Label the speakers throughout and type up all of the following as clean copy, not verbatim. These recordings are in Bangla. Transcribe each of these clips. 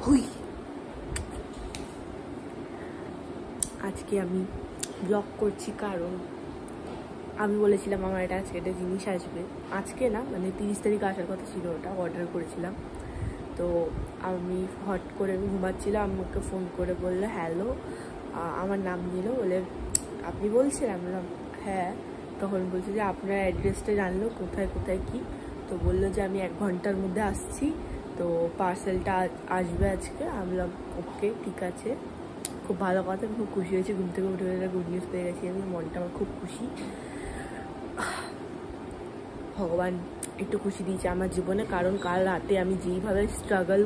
Speaker 1: হুই আজকে আমি ব্লগ করছি কারণ আমি বলেছিলাম আমার এটা আজকে একটা জিনিস আসবে, আজকে না মানে 30 তারিখ আসার কথা ছিল, ওটা অর্ডার করেছিলাম। তো আমি হট করে ঘুমাচ্ছিলাম, আমাকে ফোন করে বললো হ্যালো, আমার নাম নিল, বলে আপনি বলছেন? আমি বললাম হ্যাঁ। তখন বলছে যে আপনার অ্যাড্রেসটা জানলো, কোথায় কোথায় কি। তো বললো যে আমি 1 ঘন্টার মধ্যে আসছি, তো পার্সেলটা আসবে আজকে। আমি বললাম ওকে ঠিক আছে, খুব ভালো কথা। আমি খুব খুশি হয়েছি, ঘুম থেকে উঠে গুড নিউজ পেয়ে গেছি আমি, মনটা আমার খুব খুশি। ভগবান একটু খুশি দিয়েছে আমার জীবনে, কারণ কাল রাতে আমি যেইভাবে স্ট্রাগল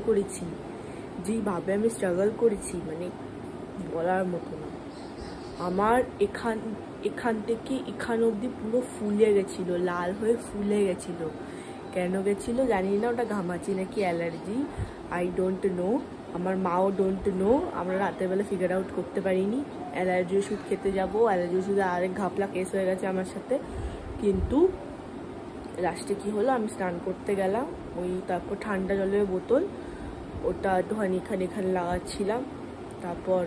Speaker 1: করেছি মানে বলার মতো না। আমার এখান থেকে এখান অবধি পুরো ফুলে গেছিলো, লাল হয়ে ফুলে গেছিলো। কেন গেছিলো জানি না, ওটা ঘামাচি নাকি অ্যালার্জি, আই ডোন্ট নো। আমার মাও ডোন্ট নো, আমরা রাতের বেলা ফিগার আউট করতে পারিনি। অ্যালার্জি ওষুধ খেতে যাবো, অ্যালার্জি ওষুধে আরেক ঘাপলা কেস হয়ে গেছে আমার সাথে। কিন্তু লাস্টে কি হলো, আমি স্নান করতে গেলাম, ওই তারপর ঠান্ডা জলের বোতল ওটা একটুখানি এখানে লাগাচ্ছিলাম, তারপর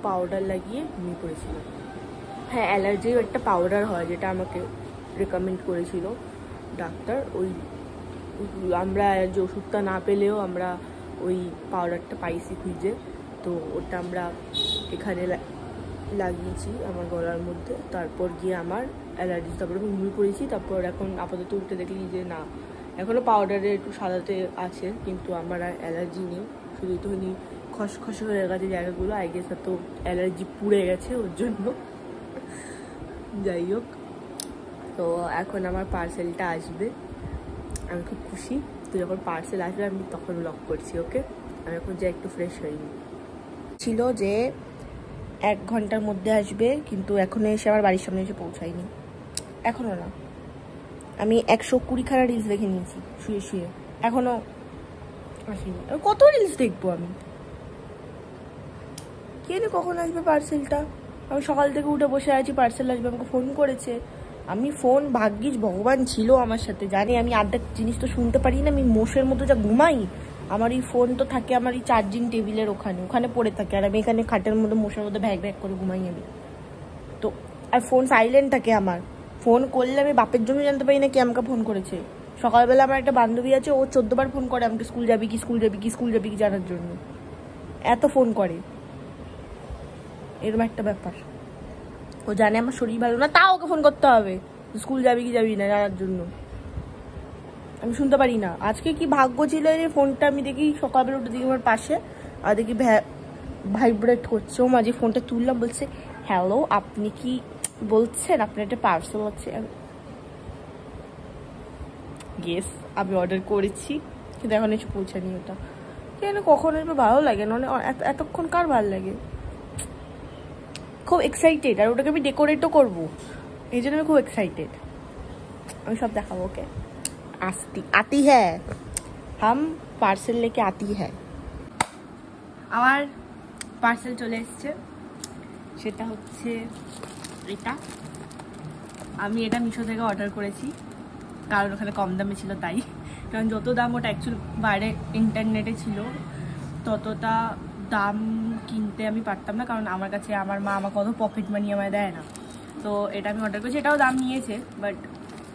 Speaker 1: পাউডার লাগিয়ে ঘুমিয়ে পড়েছিলাম। হ্যাঁ, অ্যালার্জির একটা পাউডার হয় যেটা আমাকে রেকমেন্ড করেছিল ডাক্তার। ওই আমরা অ্যালার্জি ওষুধটা না পেলেও আমরা ওই পাউডারটা পাইছি খুঁজে, তো ওটা আমরা এখানে লাগিয়েছি আমার গলার মধ্যে। তারপর গিয়ে আমার অ্যালার্জি, তারপরে আমি ঘুমিয়ে পড়েছি। তারপর এখন আপাতত উঠে দেখলি যে না, এখনও পাউডারে একটু সাদাতে আছে, কিন্তু আমার আর অ্যালার্জি নেই, শুধু একটুখানি খসখসে হয়ে গেছে জায়গাগুলো। আই গেস তো অ্যালার্জি পুড়ে গেছে ওর জন্য। যাই হোক, তো এখন আমার পার্সেলটা আসবে, আমি খুব খুশি। তো যখন পার্সেল আসবে আমি তখন লক করছি, ওকে? আমি এখন যে একটু ফ্রেশ হইনি, ছিল যে 1 ঘন্টার মধ্যে আসবে, কিন্তু এখনো এসে আমার বাড়ির সামনে এসে পৌঁছায়নি, এখনো না। আমি 120খানা রিলস দেখে নিয়েছি শুয়ে শুয়ে, এখনো আসেনি। কত রিলস দেখবো আমি? কে জানে কখন আসবে পার্সেলটা। আমি সকাল থেকে উঠে বসে আছি, পার্সেল আসবে, আমাকে ফোন করেছে। আমি ফোন, ভাগ্যিস ভগবান ছিল আমার সাথে, জানি আমি আর্ধেক জিনিস তো শুনতে পারি না, আমি মোষের মতো যা ঘুমাই। আমার এই ফোন তো থাকে আমার এই চার্জিং টেবিলের ওখানে পড়ে থাকে, আর আমি এখানে খাটের মধ্যে মোষের মধ্যে ভ্যাগ ভ্যাগ করে ঘুমাই আমি। তো আর ফোন সাইলেন্ট থাকে আমার, ফোন করলে আমি বাপের জন্য জানতে পারি না কে আমাকে ফোন করেছে। সকালবেলা আমার একটা বান্ধবী আছে, ও 14 বার ফোন করে আমাকে, স্কুল যাবি কি জানার জন্য, এত ফোন করে। এরকম একটা ব্যাপার, ও জানে আমার শরীর ভালো না, তাও ওকে ফোন করতে হবে স্কুল যাবি কি যাবি না জানার জন্য। আমি শুনতে পারি না। আজকে কি ভাগ্য ছিল যে ফোনটা আমি দেখি সকালবেলা উঠে দেখি আমার পাশে, আর দেখি ভাইব্রেট করছে। ও মাঝে ফোনটা তুললাম, বলছে হ্যালো, আপনি কি বলছেন আপনার একটা পার্সেল আছে? গেস আমি অর্ডার করেছি, কিন্তু এখন এসে পৌঁছানি। ওটা কেন কখন আসবে ভালো লাগে না, এতক্ষণ কার ভালো লাগে। খুব এক্সাইটেড, আর ওটাকে আমি ডেকোরেটও করবো, এই জন্য আমি খুব এক্সাইটেড। আমি সব দেখাবো, ওকে? আতি হ্যাঁ, হাম পার্সেল লেকে আতি হ্যাঁ। আমার পার্সেল চলে এসছে, সেটা হচ্ছে এটা। আমি এটা মিশো থেকে অর্ডার করেছি, কারণ ওখানে কম দামে ছিল তাই। কারণ যত দাম ওটা অ্যাকচুয়ালি বাইরে ইন্টারনেটে ছিল, ততটা দাম কিনতে আমি পারতাম না, কারণ আমার কাছে আমার মা আমাকে অত পকেট মানি আমায় দেয় না। তো এটা আমি অর্ডার করেছি, এটাও দাম নিয়েছে, বাট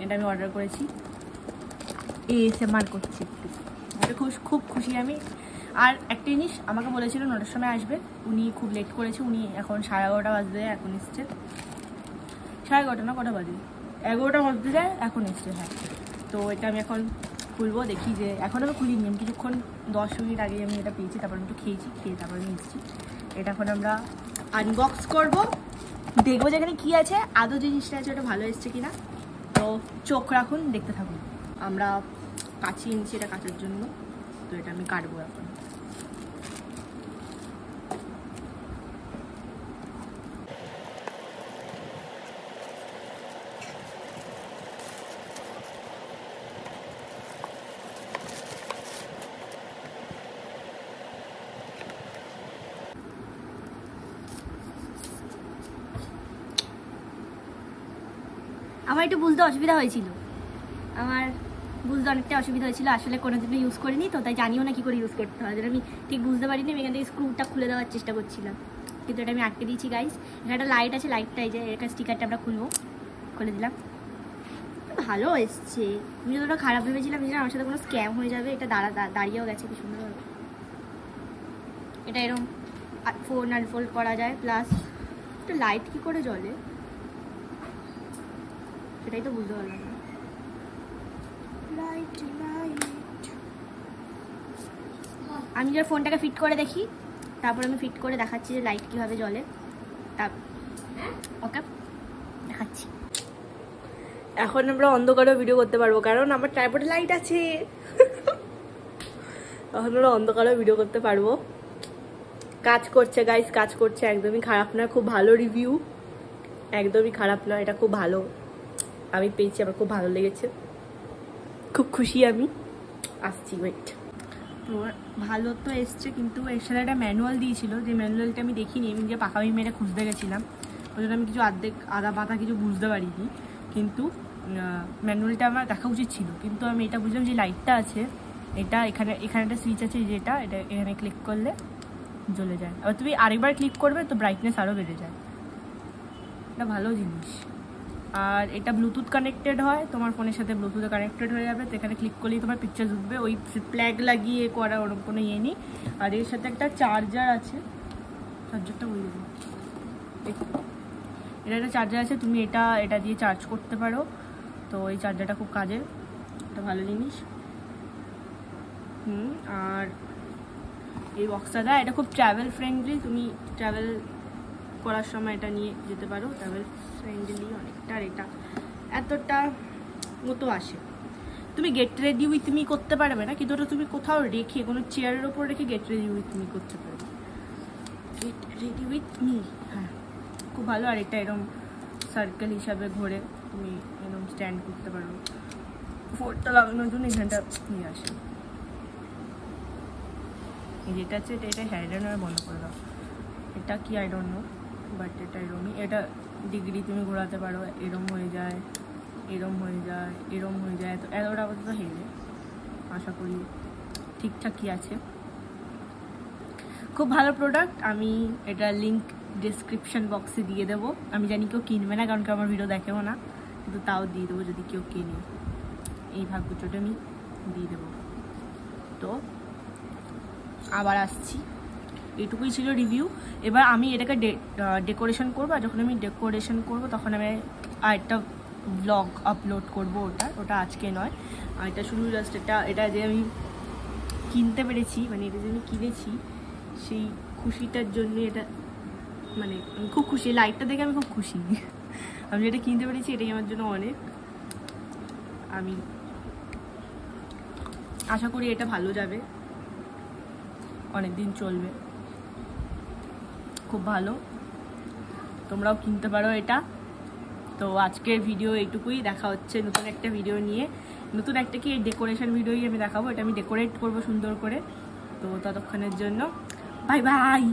Speaker 1: এটা আমি অর্ডার করেছি। ASMR করছি একটু, এটা খুব খুশি আমি। আর একটা জিনিস, আমাকে বলেছিল 9টার সময় আসবে, উনি খুব লেট করেছে, উনি এখন 11:30 বাজতে যায়, এখন এসছে। 11:30 না, কটা বাজে? 11টা বাজতে যায়, এখন এসছে। হ্যাঁ, তো এটা আমি এখন খুলবো, দেখি যে এখন আমি খুলিনি, আমি কিছুক্ষণ 10 মিনিট আগে আমি এটা পেয়েছি, তারপর আমি একটু খেয়ে তারপর আমি এসেছি। এটা এখন আমরা আনবক্স করবো, দেখবো যে এখানে কী আছে, আদৌ জিনিসটা আছে ওটা ভালো এসছে কিনা। তো চোখ রাখুন, দেখতে থাকুন। আমরা কাঁচি এনেছি এটা কাটার জন্য, তো এটা আমি কাটবো এখন।
Speaker 2: আমার একটু বুঝতে অসুবিধা হয়েছিল, আমার বুঝতে অনেকটা অসুবিধা হয়েছিল, আসলে কোনোদিনও ইউজ করিনি তো, তাই জানিও না কী করে ইউজ করতে হয়। যেটা আমি ঠিক বুঝতে পারিনি, আমি এখান থেকে স্ক্রুটা খুলে দেওয়ার চেষ্টা করছিলাম, কিন্তু এটা আমি আটকে দিয়েছি গাইস। এখানে একটা লাইট আছে, লাইটটা এই যে এখানে স্টিকারটা আমরা খুলে দিলাম। ভালো এসছে, আমি যতটা খারাপ ভেবেছিলাম যে আমার সাথে কোনো স্ক্যাম হয়ে যাবে, এটা দাঁড়িয়েও গেছে কি সুন্দরভাবে। এটা এরকম ফোন আনফোল্ড করা যায়, প্লাস একটা লাইট কী করে জ্বলে সেটাই তো বুঝতে পারলাম না। আমি যে ফোনটাকে ফিট করে দেখি, তারপর আমি ফিট করে দেখাচ্ছি যে লাইট কীভাবে জ্বলে। ওকে দেখাচ্ছি।
Speaker 1: এখন আমরা অন্ধকারেও ভিডিও করতে পারবো, কারণ আমার ট্রাইপডে লাইট আছে। এখন আমরা অন্ধকারেও ভিডিও করতে পারবো। কাজ করছে গাইস, কাজ করছে, একদমই খারাপ না, খুব ভালো রিভিউ, একদমই খারাপ না, এটা খুব ভালো আমি পেয়েছি, আমার খুব ভালো লেগেছে, খুব খুশি আমি। আসছি, ওয়েট। তো ভালো তো এসছে, কিন্তু এর সাথে একটা ম্যানুয়াল দিয়েছিল, যে ম্যানুয়ালটা আমি দেখিনি, আমি যে পাকামি মেরে খুঁজতে গেছিলাম, ওই জন্য আমি কিছু আদা পাতা কিছু বুঝতে পারিনি, কিন্তু ম্যানুয়ালটা আমার দেখা উচিত ছিল। কিন্তু আমি এটা বুঝলাম যে লাইটটা আছে, এটা এখানে একটা সুইচ আছে, যেটা এটা এখানে ক্লিক করলে জ্বলে যায়, আবার তুমি আরেকবার ক্লিক করবে তো ব্রাইটনেস আরও বেড়ে যায়, এটা ভালো জিনিস। আর এটা ব্লুটুথ কানেক্টেড হয়, তোমার ফোনের সাথে ব্লুটুথে কানেক্টেড হয়ে যাবে, তো এখানে ক্লিক করলেই তোমার পিকচার উঠবে, ওই প্ল্যাগ লাগিয়ে করা ওরকম কোনো ইয়ে নেই। আর এর সাথে একটা চার্জার আছে, চার্জারটা বলে দেবো, এটা একটা চার্জার আছে, তুমি এটা দিয়ে চার্জ করতে পারো, তো এই চার্জারটা খুব কাজের, এটা ভালো জিনিস। আর এই বক্সটা এটা খুব ট্রাভেল ফ্রেন্ডলি, তুমি ট্রাভেল করার সময় এটা নিয়ে যেতে পারো, ট্রাভেল ফ্রেন্ডলি অনেকটা। আর এটা এতটা মতো আসে, তুমি গেট রেডি উইথ মি করতে পারবে না, কিন্তু ওটা তুমি কোথাও রেখে কোনো চেয়ারের ওপর রেখে গেট রেডি উইথ মি করতে পারবে, গেট রেডি উইথ মি, হ্যাঁ খুব ভালো। আর এটা এরকম সার্কেল হিসাবে ঘুরে তুমি এরকম স্ট্যান্ড করতে পারো, ফোনটা লাগানোর জন্য এখানটা নিয়ে আসে। যেটা আছে এটা হ্যান্ডেল বন্ধ করে দাও, এটা কি আই ডোন্ট নো, বাট এটা এরমই, এটা ডিগ্রি তুমি ঘোরাতে পারো, এরম হয়ে যায়, এরম হয়ে যায়, এরম হয়ে যায়, তো এতটা আপাতত হেলে, আশা করি ঠিকঠাকই আছে, খুব ভালো প্রোডাক্ট। আমি এটা লিঙ্ক ডিসক্রিপশন বক্সে দিয়ে দেবো, আমি জানি কেউ কিনবে না, কারণ কি আমার ভিডিও দেখেও না, কিন্তু তাও দিয়ে দেবো যদি কেউ কিনে, এই ভাগ্যচোটে আমি দিয়ে দেবো। তো আবার আসছি, এইটুকুই ছিল রিভিউ। এবার আমি এটাকে ডেকোরেশন করবো, আর যখন আমি ডেকোরেশন করবো তখন আমি আরেকটা ব্লগ আপলোড করবো, ওটা আজকে নয়। আর এটা শুধু জাস্ট এটা যে আমি কিনতে পেরেছি, মানে এটা যে আমি কিনেছি সেই খুশিটার জন্য, এটা মানে আমি খুব খুশি, লাইটটা দেখে আমি খুব খুশি। আমি যেটা কিনতে পেরেছি এটাই আমার জন্য অনেক। আমি আশা করি এটা ভালো যাবে, অনেক দিন চলবে, খুব ভালো, তোমরাও কিনতে পারো এটা। তো আজকের ভিডিও এইটুকুই, দেখা হচ্ছে নতুন একটা ভিডিও নিয়ে, নতুন একটা কি ডেকোরেশন ভিডিওই আমি দেখাবো, এটা আমি ডেকোরেট করবো সুন্দর করে। তো ততক্ষণের জন্য বাই বাই।